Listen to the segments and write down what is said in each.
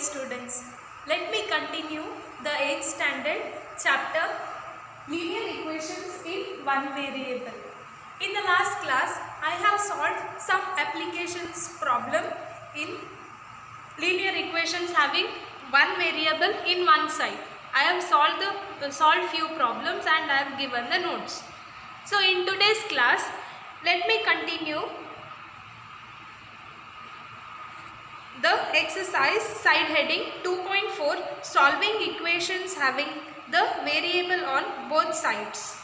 students, let me continue the 8th standard chapter linear equations in one variable. In the last class, I have solved some applications problem in linear equations having one variable in one side. I have solved few problems and I have given the notes. So in today's class, let me continue the exercise side heading 2.4, solving equations having the variable on both sides.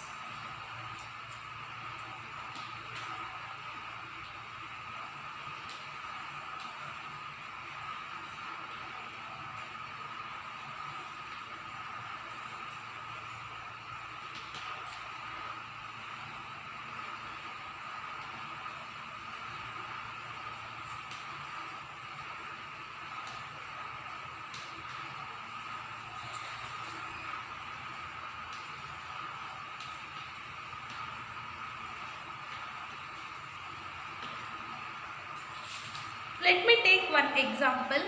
Let me take one example.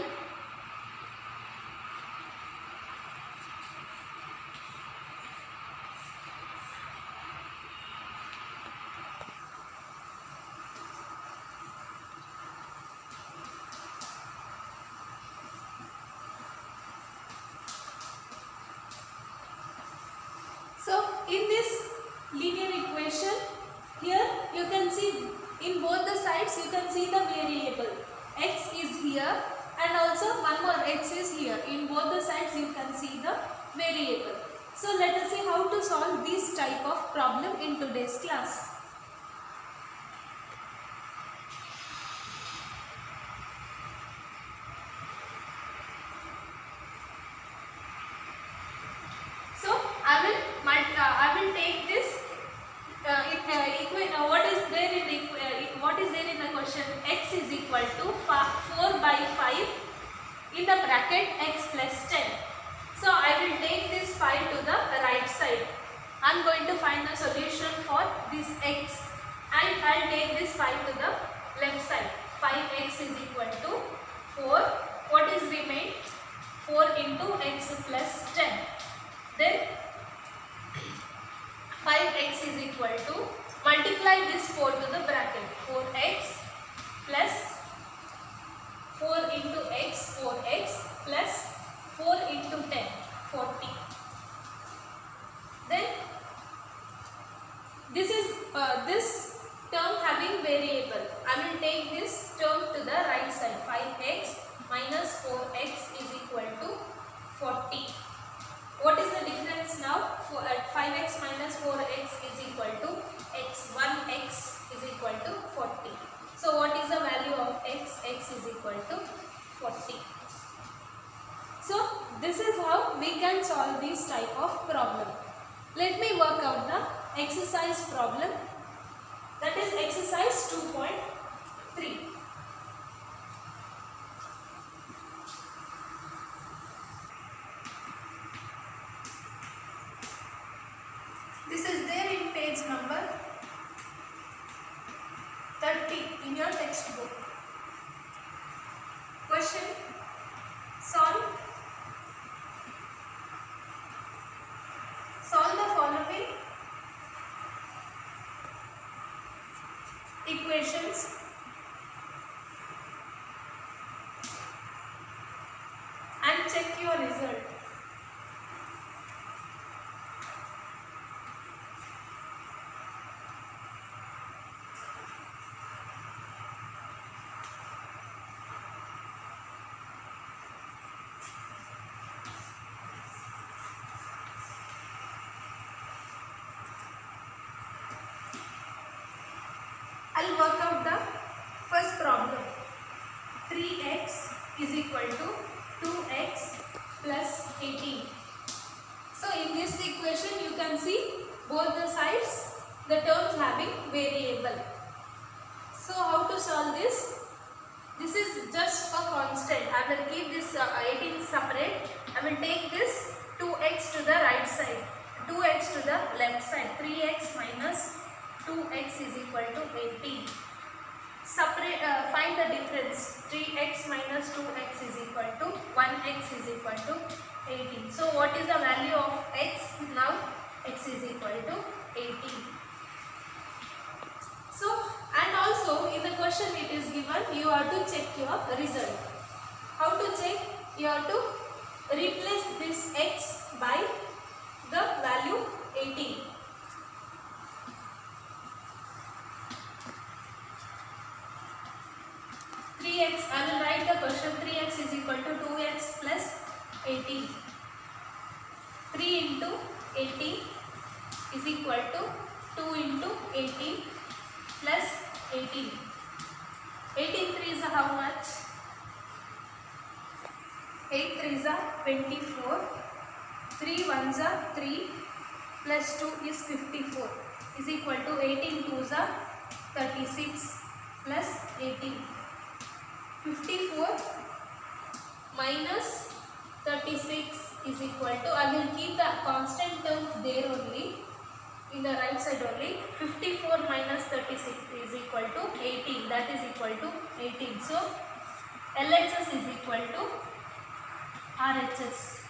So in this linear equation, here you can see in both the sides you can see the variable. X is here and also one more x is here. In both the sides you can see the variable. So let us see how to solve this type of problem in today's class. So I will take this what is there in the question? X is equal to 4 by 5 in the bracket x plus 10. So I will take this 5 to the right side. I am going to find the solution for this x and I will take this 5 to the left side. 5x is equal to 4. What is remain? 4 into x plus 10. Then 5x is equal to, multiply this 4 to the bracket, 4x plus 4 into x, 4x plus 4 into 10, 40. Then this term having variable. I will take this term to the right side. 5x minus 4x is equal to 40. What is the difference now? 5x minus 4x is equal to x. 1x is equal to 40. So what is the value of x? X is equal to 40. So this is how we can solve this type of problem. Let me work out the exercise problem. That is exercise 2.3. This is there in page number 30 in your textbook. Question: solve the following equations and check your result. I'll work out the first problem. 3x is equal to 2x plus 18. So in this equation you can see both the sides, the terms having variable. So how to solve this? This is just a constant. I will keep this 18 separate. I will take this 2x to the right side, 2x to the left side. 3x minus 2x is equal to 18. Find the difference. 3x minus 2x is equal to 1x 5x is equal to 18. So what is the value of x? Now x is equal to 18. So, and also in the question it is given, you have to check your result. How to check? You have to replace this x by the value 18. I will write the question. 3x is equal to 2x plus 18. 3 into 18 is equal to 2 into 18 plus 18. 18 3 is how much? 8 3 is 24. 3 1s are 3 plus 2 is 54 is equal to 18 2s are 36 plus 18. 54 minus 36 is equal to, I will keep the constant terms there only, in the right side only. 54 minus 36 is equal to 18, that is equal to 18. So LHS is equal to RHS.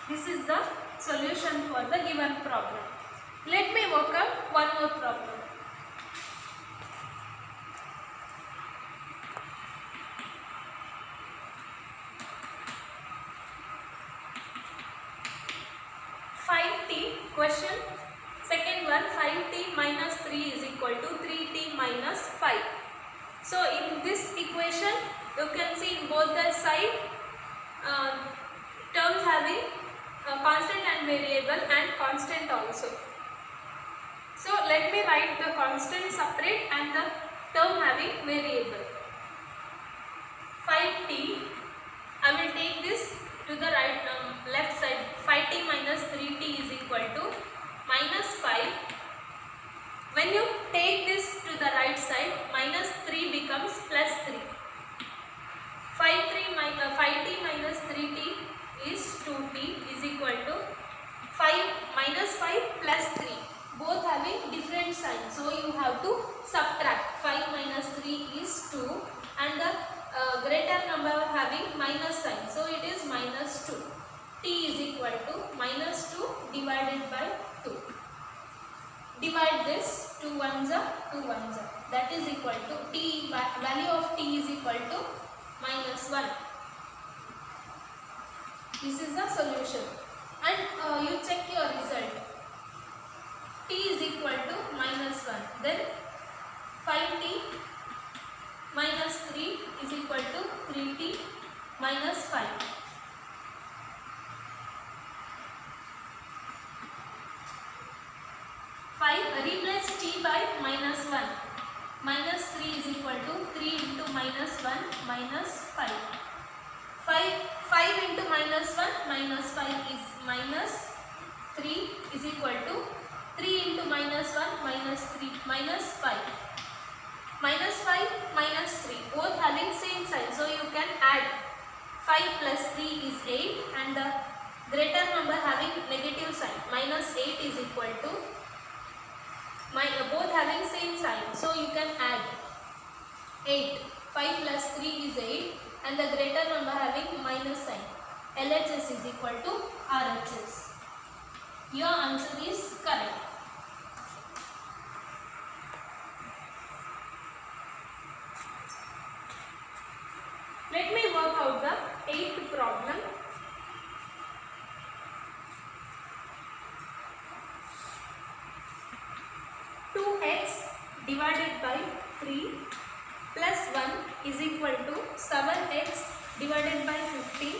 This is the solution for the given problem. Let me work out one more problem. Question, second one, 5t minus 3 is equal to 3t minus 5. So in this equation you can see in both the side terms having constant and variable and constant also. So let me write the constant separate and the term having variable. 5t, I will take this to the right left side. 5t minus 3t is equal to minus 5. When you take this to the right side, minus 3 becomes plus 3. 5t minus 3t is 2t is equal to 5 minus 5 plus 3. Both having different signs. So you have to subtract. 5 minus 3 is 2 and the greater number having minus sign. So it is minus 2. T is equal to minus 2 divided by 2. Divide this, 2 1s are 2 1s are. That is equal to t, value of t is equal to minus 1. This is the solution. And you check your result. T is equal to minus 1. Then 5t minus 3 is equal to 3t minus 5. 5, replace t by minus 1. Minus 3 is equal to 3 into minus 1 minus 5. 5 into minus 1 minus 5 is minus 3 is equal to 3 into minus 1 minus 3 minus 5. Minus 5 minus 3 both having same sign. So you can add 5 plus 3 is 8 and the greater number having negative sign. Minus 8 is equal to both having same sign. So you can add 8. 5 plus 3 is 8 and the greater number having minus sign. LHS is equal to RHS. Your answer is correct. Let me work out the 8th problem. Divided by 3 plus 1 is equal to 7x divided by 15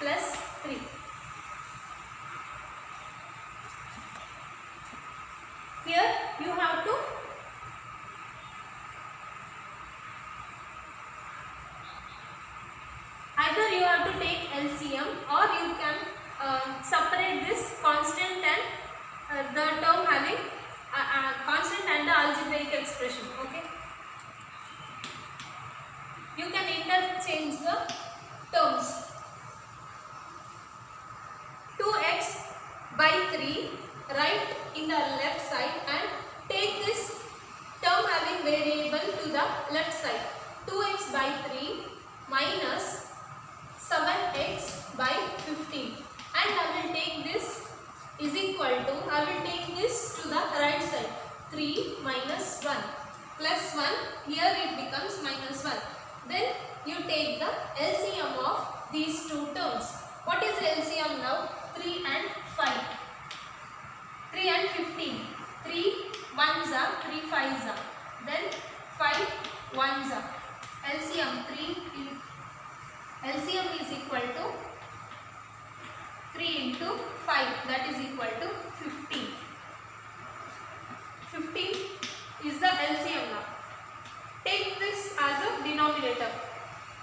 plus 3. Here you have to either you have to take LCM or you can separate this constant and the term having constant and the algebraic expression. Okay, you can interchange the terms. 2x by 3 write in the left side and take this term having variable to the left side. 2x by 3 minus minus 1. Plus 1, here it becomes minus 1. Then you take the LCM of these two terms. What is LCM now? 3 and 5. 3 and 15. 3 ones are, 3 fives are. Then 5 ones are. LCM LCM is equal to 3 into 5, that is equal to 15. 15 is the LCM now. Take this as a denominator.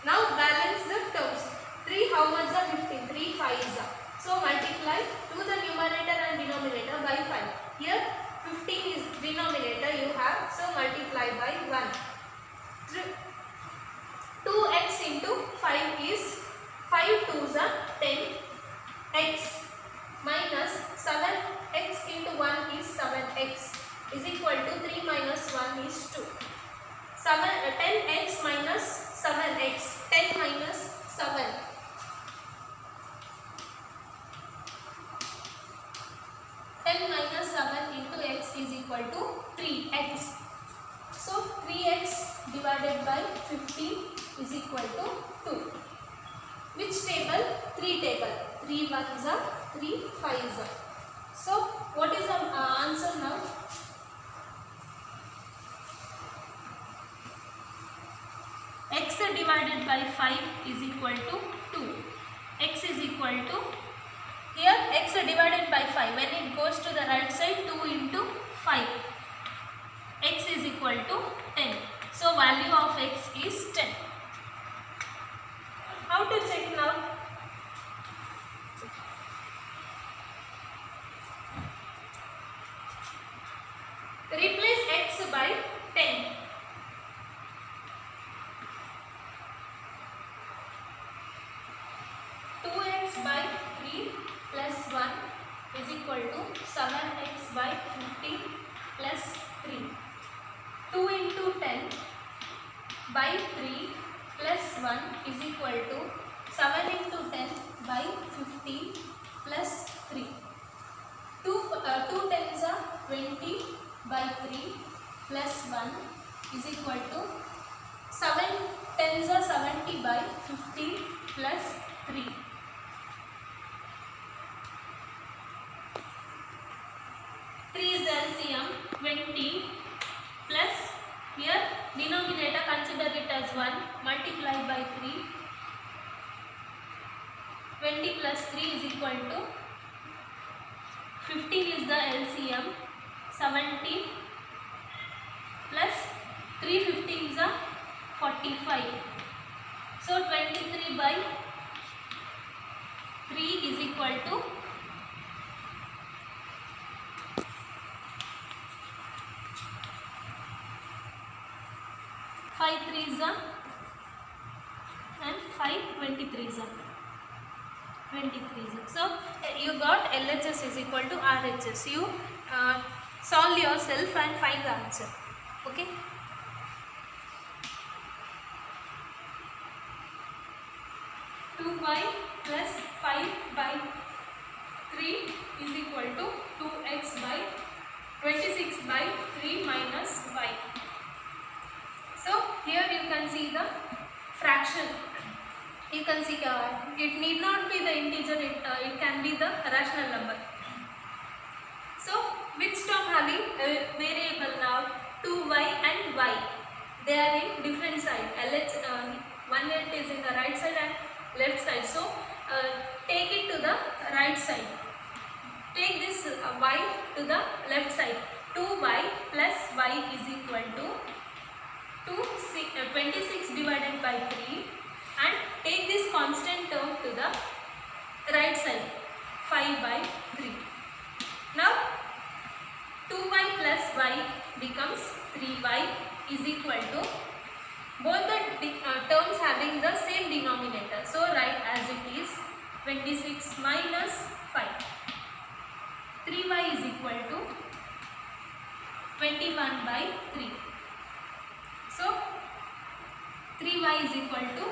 Now balance the terms. 3 how much are 15? 3 5s are. So multiply to the numerator and denominator by 5. Here 15 is denominator you have, so multiply by 1. 2x into 5 is 5 2s are 10x minus 7x into 1 is 7x is equal to 3 minus 1 is 2. 10x minus 7x, 10 minus 7. 10 minus 7 into x is equal to 3x. So 3x divided by 15 is equal to 2. Which table? 3 table. 3 ones are, 3 fives are. So what is the answer now? X divided by 5 is equal to 2. X is equal to, here x divided by 5, when it goes to the right side, 2 into 5. X is equal to 10. So value of x is 10. How to check now? Replace x by 10. By 3 plus 1 is equal to 7x by 15 plus 3. 2 into 10 by 3 plus 1 is equal to 7 into 10 by 15 plus 3. 2 tens are 20 by 3 plus 1 is equal to 7 tens are 70 by 15 plus 3. 3 is the LCM, 20 plus, here denominator consider it as 1, multiply by 3. 20 plus 3 is equal to 15 is the LCM, 70 plus 3 15s are 45. So 23 by 3 is equal to 5 3s are and 5 23s are 23s. So you got LHS is equal to RHS. You solve yourself and find the answer. Okay. y plus 5 by 3 is equal to 2x by 26 by 3 minus y. So here you can see the fraction. You can see it need not be the integer, it can be the rational number. So which term having a variable now? 2y and y. They are in different side. One end is in the right side and left side. So take it to the right side. Take this y to the left side. 2y plus y is equal to 26 divided by 3, and take this constant term to the right side, 5 by 3. Now 2y plus y becomes 3y is equal to, both the terms having the same denominator. So write as it is, 26 minus 5. 3y is equal to 21 by 3. So 3y is equal to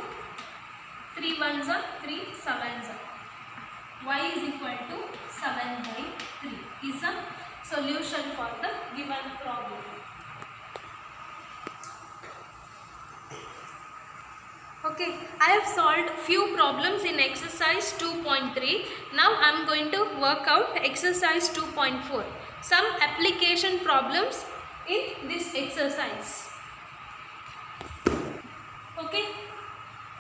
3 ones are 3 sevens are. Y is equal to 7 by 3 is a solution for the given problem. Okay, I have solved few problems in exercise 2.3. Now I am going to work out exercise 2.4. Some application problems in this exercise. Okay,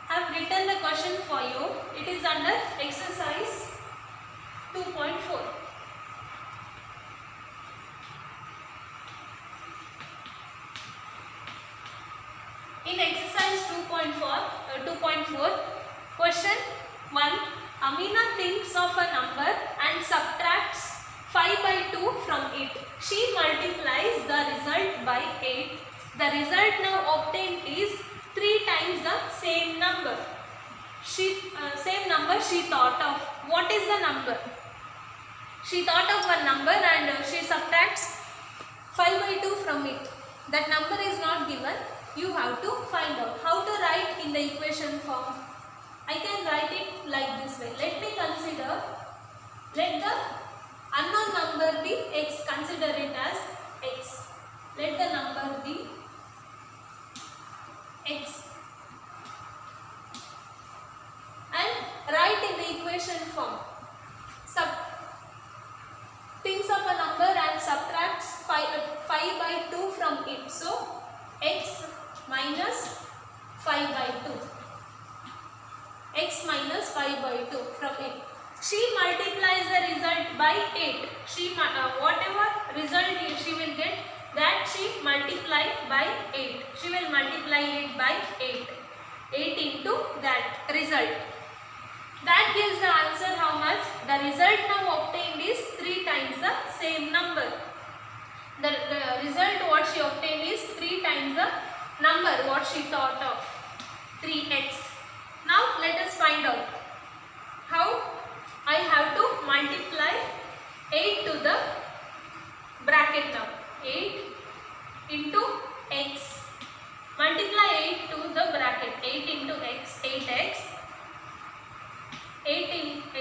I have written the question for you. It is under exercise 2.4. In exercise 2.4, question 1. Amina thinks of a number and subtracts 5 by 2 from it. She multiplies the result by 8. The result now obtained is 3 times the same number. Same number she thought of. What is the number? She thought of a number and she subtracts 5 by 2 from it. That number is not given. You have to find out. How to write in the equation form? I can write it like this way. Let me consider, let the unknown number be x. Consider it as x. Let the number be x. And write in the equation form. Thinks of a number and subtracts 5 by 2 from it. So, x minus 5 by 2. X minus 5 by 2 from it. She multiplies the result by 8. Whatever result she will get, that she multiply by 8. She will multiply it by 8. 8 into that result. That gives the answer how much? The result now obtained is 3 times the same number. The result what she obtained is 3 times the number what she thought of, 3x. Now let us find out how. I have to multiply 8 to the bracket now. 8 into x. Multiply 8 to the bracket. 8 into x, 8x. 8 into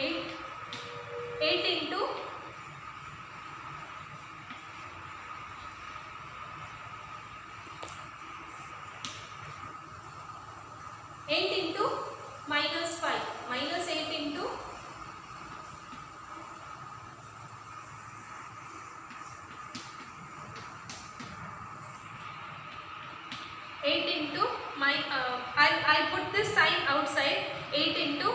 8 into minus 5. Minus 8 into 8 into I put this sign outside. 8 into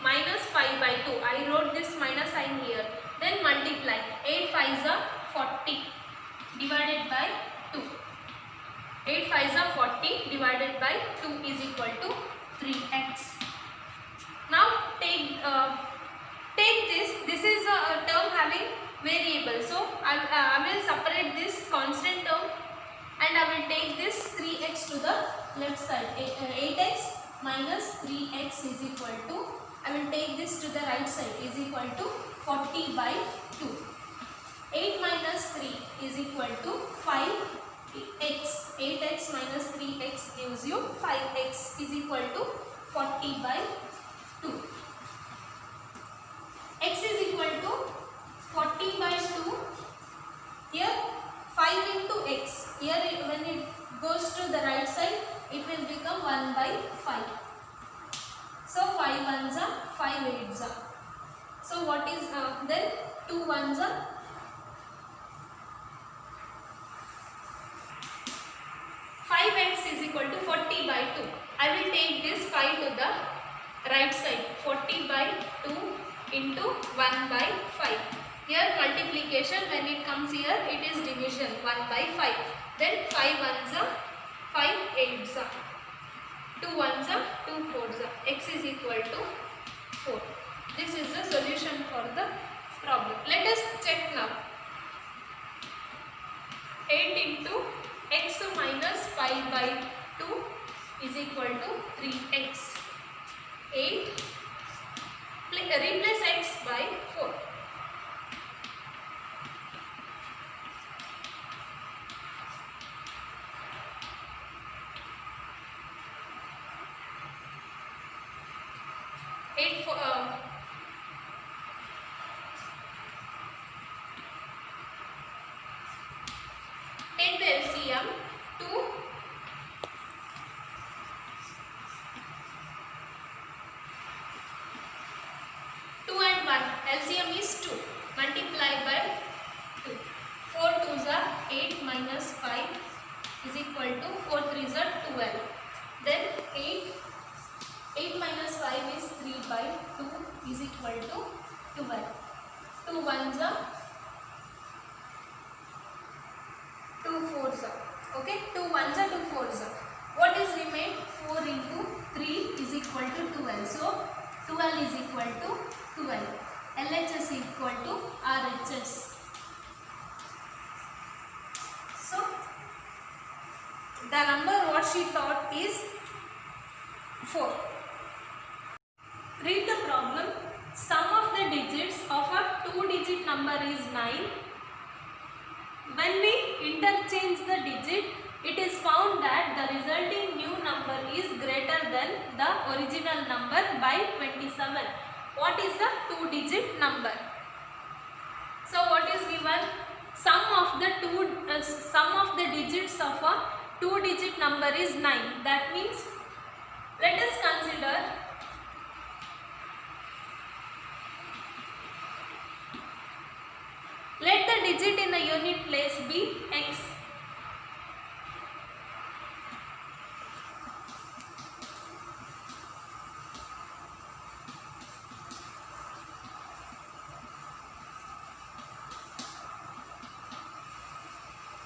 minus 5 by 2. I wrote this minus sign here. Then multiply. 8 5s are 40 divided by 2. 8 5s are 40 divided by 2 is equal to 3x. Now take this. This is a term having variable. So I will separate this constant term and I will take this 3x to the left side. 8x minus 3x is equal to, I will take this to the right side, is equal to 40 by 2. 8 minus 3 is equal to 5x. 8x minus 3x gives you 5x is equal to 40 by 2. X is equal to 40 by 2. Here 5 into x. Here when it goes to the right side, it will become 1 by 5. So 5 ones are 5 eights are. So what is then 2 ones are 5x is equal to 40 by 2. I will take this 5 to the right side. 40 by 2 into 1 by 5. Here multiplication, when it comes here, it is division 1 by 5. Then 5 ones are 5 eights are. 2 ones are 2 fours are. X is equal to 4. This is the solution for the problem. Let us check now. 8 into x minus 5 by 2 is equal to 3x. 8. Replace x by 4. Take the LCM. 2 1. LCM is 2. Multiply by 2. 4 2s are 8 minus 5 is equal to 4 3s are 12. Then 8 minus 5 is 3 by 2 is equal to 12. 2 1s are 2 4s are. Okay, 2 1s are 2 4s are. What is remain? 4 into 3 is equal to 12. So 12 is equal to 12. LHS equal to RHS. So the number what she thought is 4. Read the problem. Sum of the digits of a 2-digit number is 9. When we interchange the digit, it is found that the resulting new number is greater than the original number by 27. What is the 2-digit number? So what is given? Sum of the digits of a 2-digit number is 9. That means let us consider let the digit in the unit place be x.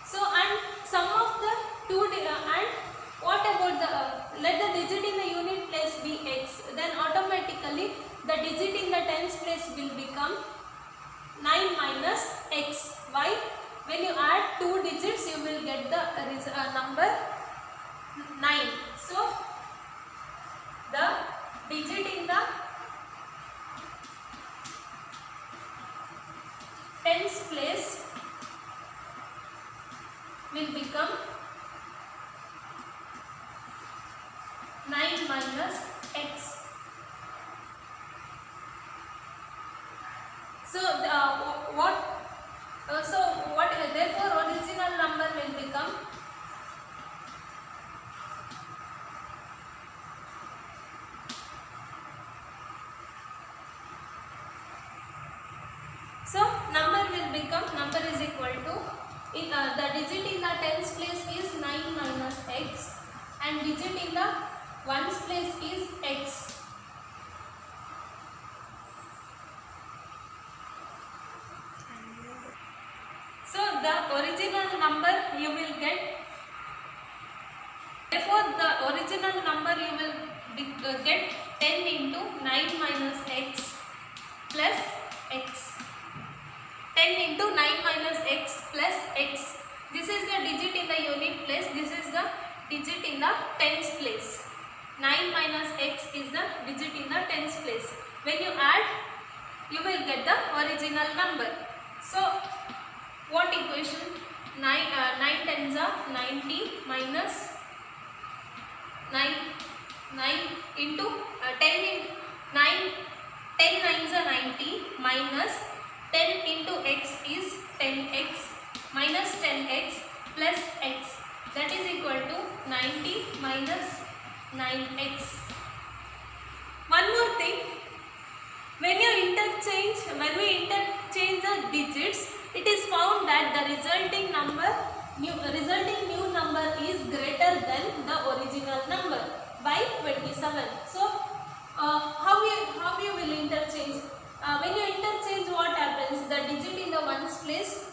So and sum of the and what about the let the digit in the unit place be x, then automatically the digit in the tens place will become 9 minus x. Why? When you add 2 digits, you will get the number 9. So the digit in the tens place will become 9 minus x. So therefore original number will become number is equal to the digit in the tens place is 9 minus x and digit in the ones place is x. So the original number you will get, therefore the original number you will get 10 into 9 minus x plus x. 10 into 9 minus x plus x. This is the digit in the unit place, this is the digit in the tens place. 9 minus x is the digit in the tens place. When you add, you will get the original number. So what equation? 9 tens are 90 minus 9 into 10 into 9 10 nines are 90 minus 10 into x is 10x minus 10x plus x, that is equal to 90 minus 9x. One more thing, when we interchange the digits, it is found that the resulting new number is greater than the original number by 27. So how you will interchange? When you interchange, what happens? The digit in the ones place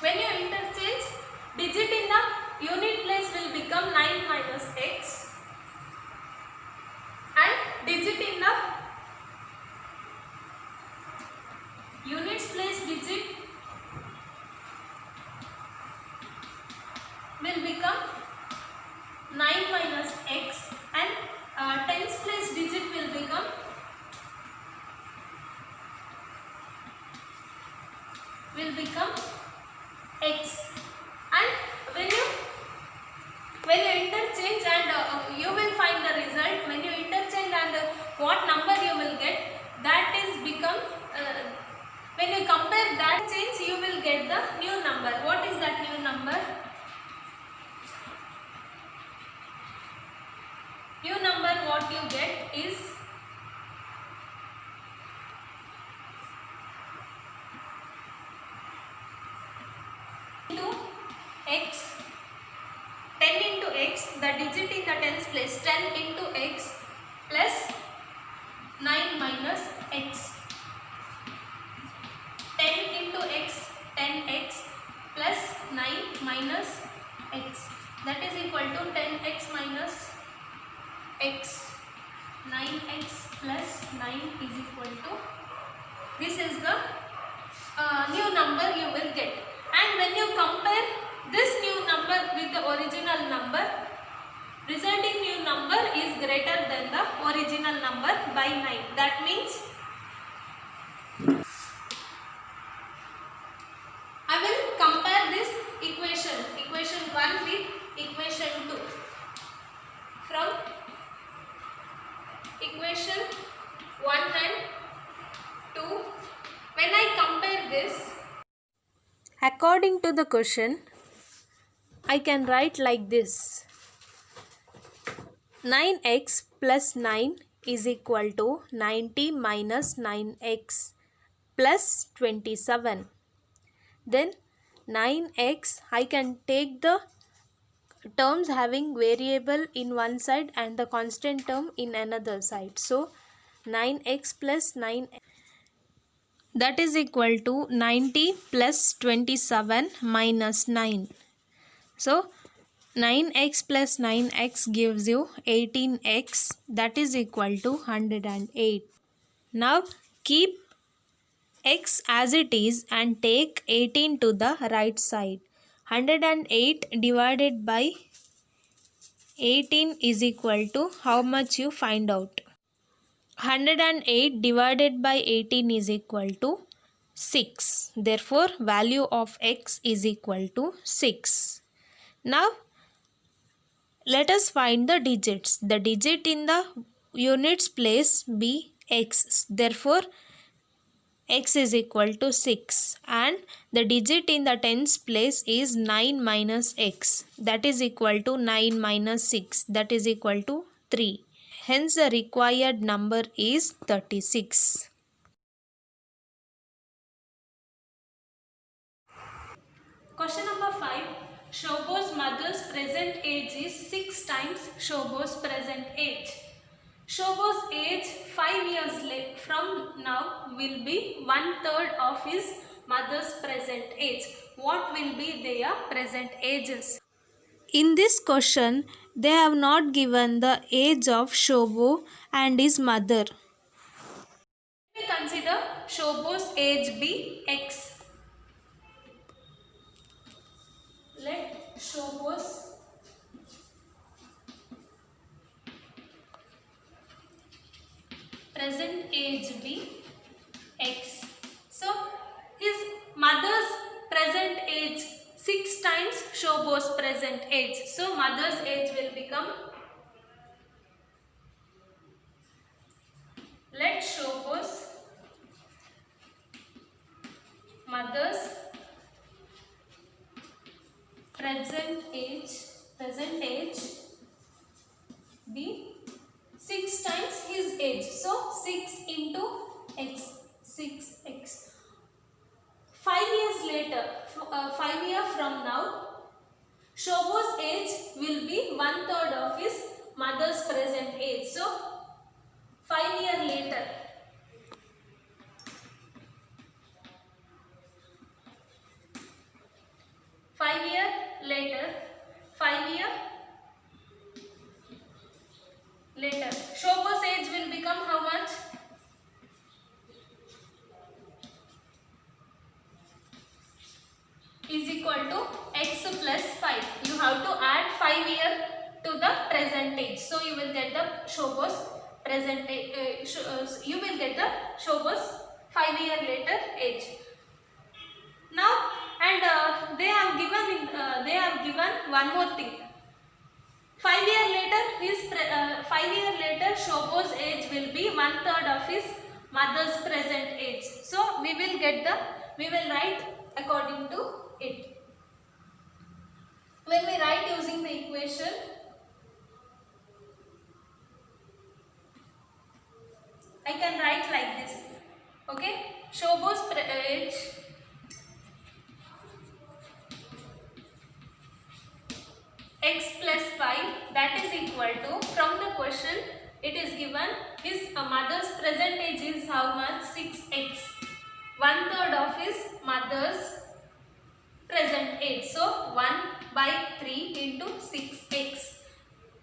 when you interchange, digit in the unit place will become 9 minus x and digit in the units place digit will become 9 minus x and tens place digit will become x. And when you interchange and you will find the result. When you interchange and what number you will get, that is become when When you compare that change, you will get the new number. What is that new number? New number what you get is into x, 10 into x, the digit in the tens place, 10 into x plus 9 minus x. 10 into x, 10x plus 9 minus x. That is equal to 10x minus x. 9x plus 9 is equal to, this is the new number you will get. And when you compare this new number with the original number, resulting new number is greater than the original number by 9. That means I will compare this equation 1 with equation 2. From equation 1 and 2, when I compare this, according to the question, I can write like this: 9x plus 9 is equal to 90 minus 9x plus 27. Then 9x, I can take the terms having variable in one side and the constant term in another side. So 9x plus 9, that is equal to 90 plus 27 minus 9. So 9x plus 9x gives you 18x, that is equal to 108. Now keep x as it is and take 18 to the right side. 108 divided by 18 is equal to how much you find out? 108 divided by 18 is equal to 6. Therefore, value of x is equal to 6. Now, let us find the digits. The digit in the units place be x. Therefore, x is equal to 6, and the digit in the tens place is 9 minus x, that is equal to 9 minus 6, that is equal to 3. Hence the required number is 36. Question number 5. Shobo's mother's present age is 6 times Shobo's present age. Shobo's age 5 years from now will be 1/3 of his mother's present age. What will be their present ages? In this question, they have not given the age of Shobo and his mother. We consider Shobo's age be x. Let Shobo's present age be x. So his mother's present age 6 times Shobo's present age. So mother's age will become, let Shobo's mother's present age be 6 times his age. So 6 into x, 6x. 5 years later, 5 years from now, Shobo's age will be 1/3 of his mother's present age. So 5 years later, Shobo's age will become how much? Is equal to x plus 5. You have to add 5 years to the present age. So you will get the Shobo's present age. You will get the Shobo's 5 years later age. Now, and they have given one more thing. 5 years later, 5 years later, Shobo's age will be 1/3 of his mother's present age. So we will write according to it. When we write using the equation, I can write like this. Okay, Shobho's age x plus 5, that is equal to, from the question it is given his mother's present age is how much? 6x. 1/3 of his mother's present age. So 1/3 into 6x.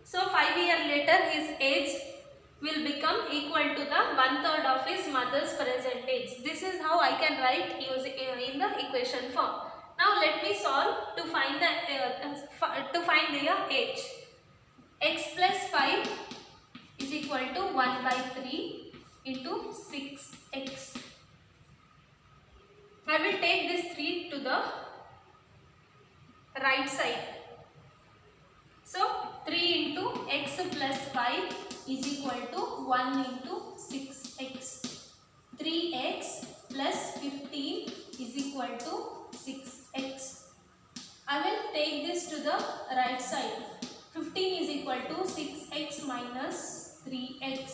So 5 years later his age will become equal to the 1/3 of his mother's present age. This is how I can write in the equation form. Now let me solve to find the age. X plus 5 is equal to 1/3 into 6x. I will take this 3 to the right side. So 3 into x plus 5 is equal to 1 into 6x. 3x plus 15 is equal to 6x. I will take this to the right side. 15 is equal to 6x minus 3x.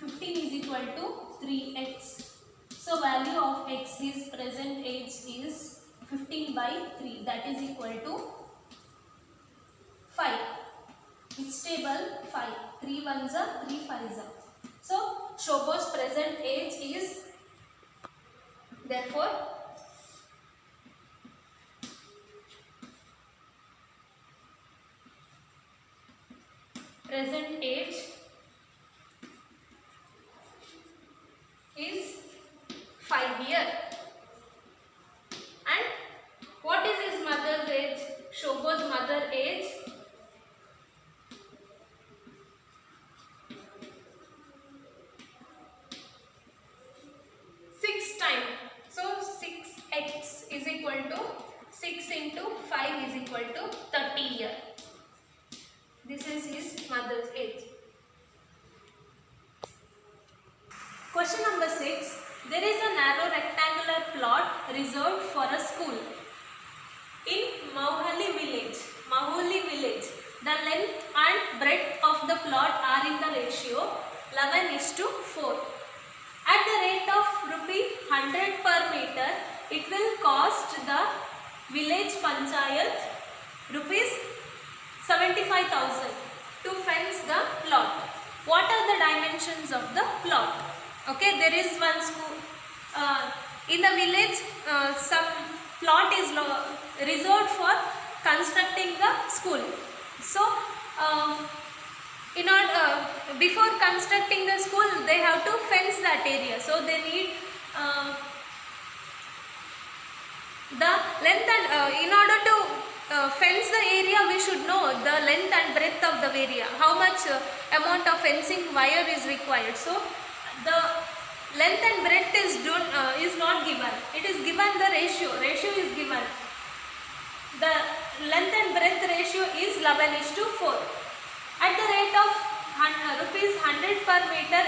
15 is equal to 3x. So value of x, his present age is 15/3, that is equal to 5. It's table 5. 3 ones are 3 5s are. So Shobho's present age is, therefore present age is 5 years. And what is his mother's age? Shobho's mother age is equal to 6 into 5 is equal to 30 years. This is his mother's age. Question number 6. There is a narrow rectangular plot reserved for a school in Maholi village. The length and breadth of the plot are in the ratio 11:4. At the rate of ₹100 per meter, it will cost the village panchayat ₹75,000 to fence the plot. What are the dimensions of the plot? Okay, there is one school in the village. Some plot is reserved for constructing the school. So in order before constructing the school, they have to fence that area. So they need the length and in order to fence the area, we should know the length and breadth of the area, how much amount of fencing wire is required. So the length and breadth is not given. It is given the ratio is given. The length and breadth ratio is 11:4. At the rate of ₹100 per meter,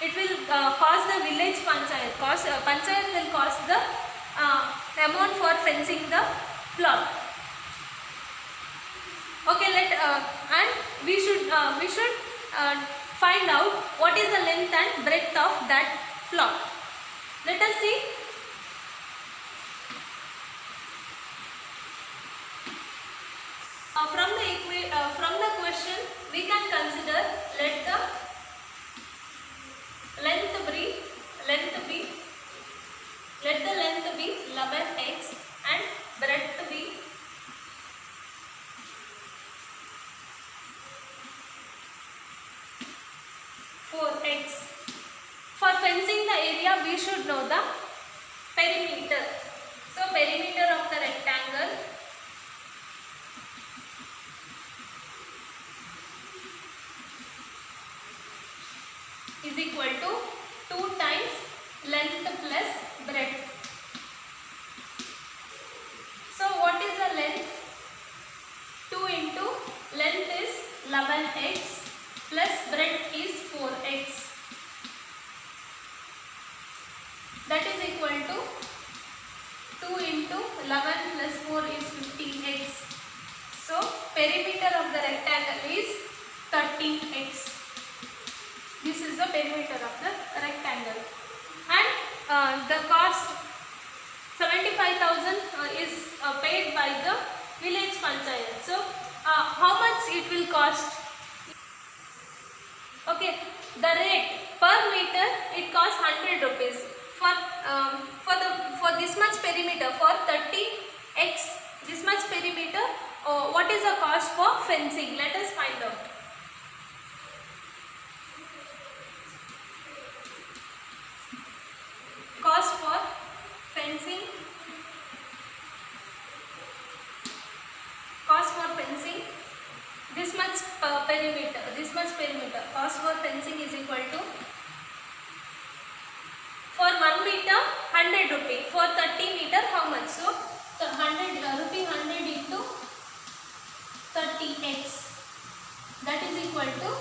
it will cost the village panchayat. Panchayat will cost the amount for fencing the plot. Okay, and we should find out what is the length and breadth of that plot. Let us see. From the question, we can consider, let the length be 11x and breadth be 4x. For fencing the area, we should know the perimeter. So perimeter of the rectangle is equal to 2 times length plus breadth. So what is the length? 2 into length is 11x plus breadth is 4x. into 11 plus 4 is 15x. So perimeter of the rectangle is 30x. This is the perimeter of the rectangle. And the cost 75,000 is paid by the village panchayat. So how much it will cost? Okay, the rate per meter it costs 100 rupees. For this much perimeter, for 30x this much perimeter, what is the cost for fencing? Let us find out. Cost for fencing. Cost for fencing. This much perimeter. This much perimeter. Cost for fencing is equal to, for 1 meter 100 rupee. For 30 meter how much? So the 100 rupee 100 into 30x. That is equal to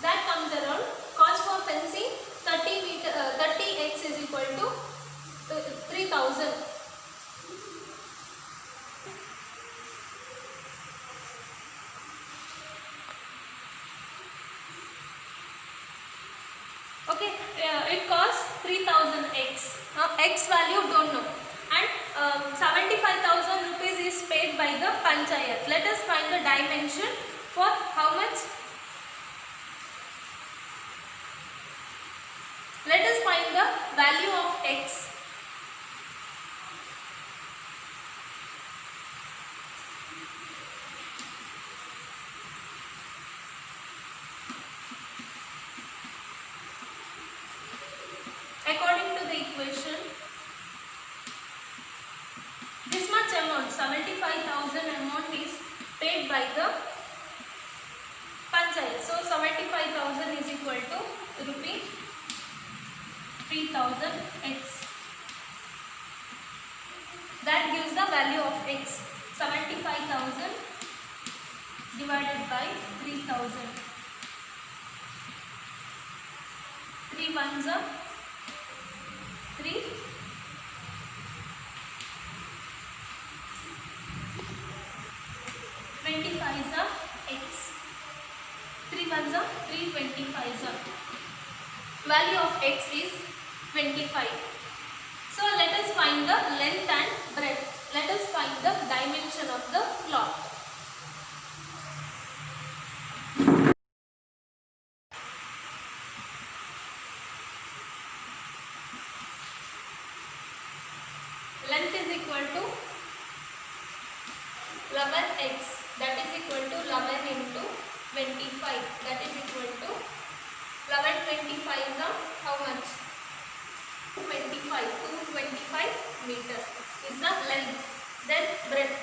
that comes around, cost for fencing 30x is equal to 3000. Okay, it costs 3000x. X value don't know, and 75,000 rupees is paid by the panchayat. Let us find the dimension for how much. Let us find the value of x. According to the equation, this much amount, 75,000 amount is paid by the panchayat. So 75,000 is equal to rupee 3000x. That gives the value of x. 75,000 divided by 3000. 3 ones are 3. 25s are x. 3 ones are 3, 25s are. Value of x is 25. So let us find the length and breadth. Let us find the dimension of the plot. Length is equal to 11x. That is equal to 11 into 25. That is equal to 11 25 is how much? 25. 225 meters is the length. Then breadth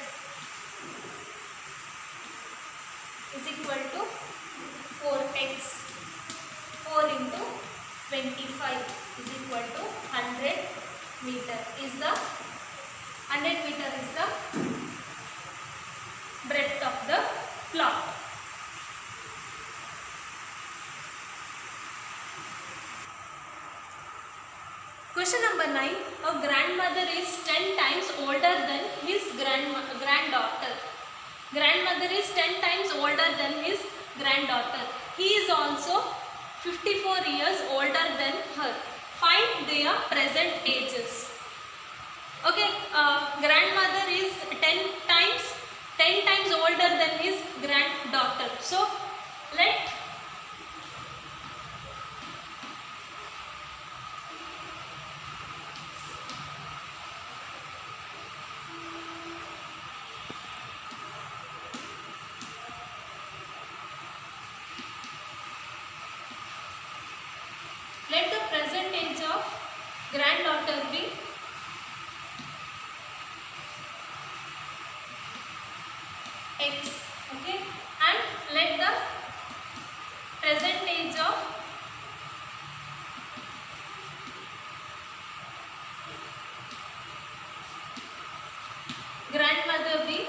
is equal to 4x. 4 into 25 is equal to 100 meter. Is the 100 meter is the breadth of the plot. Question number 9. A grandmother is 10 times older than his granddaughter. Grandmother is 10 times older than his granddaughter. He is also 54 years older than her. Find their present ages. Okay, grandmother is 10 times older than his granddaughter. So let the present age of granddaughter be x. Okay, and let the present age of grandmother be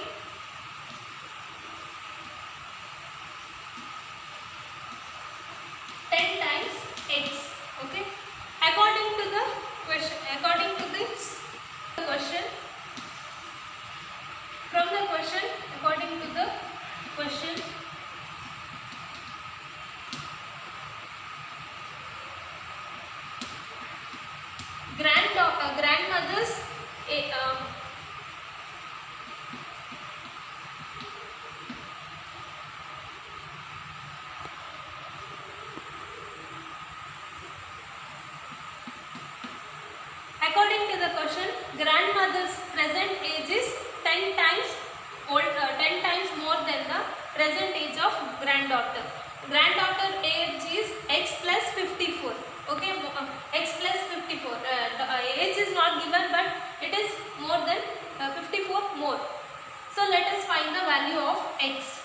not given, but it is more than 54 more. So let us find the value of x.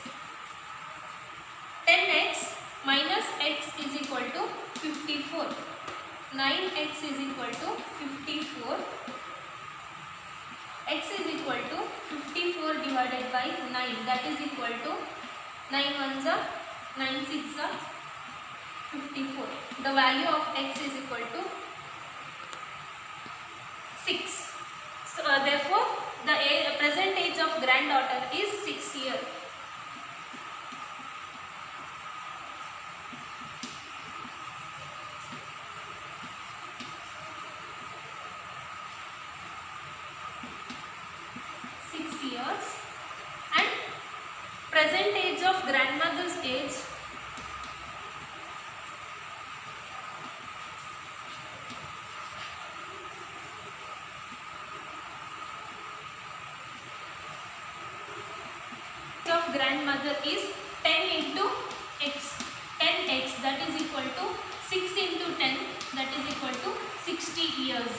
10x minus x is equal to 54. 9x is equal to 54. X is equal to 54 divided by 9, that is equal to 9 ones are 9 6 are 54. The value of x is equal to 6. So therefore the present age of granddaughter is 6 years. And present age of grandmother's age is 10 into x, 10x, that is equal to 6 into 10, that is equal to 60 years.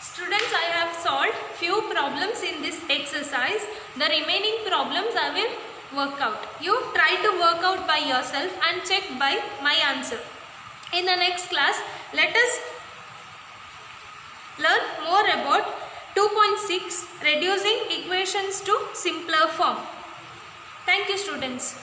Students, I have solved few problems in this exercise. The remaining problems I will work out. You try to work out by yourself and check by my answer. In the next class, let us learn more about 2.6 reducing equations to simpler form. Thank you, students.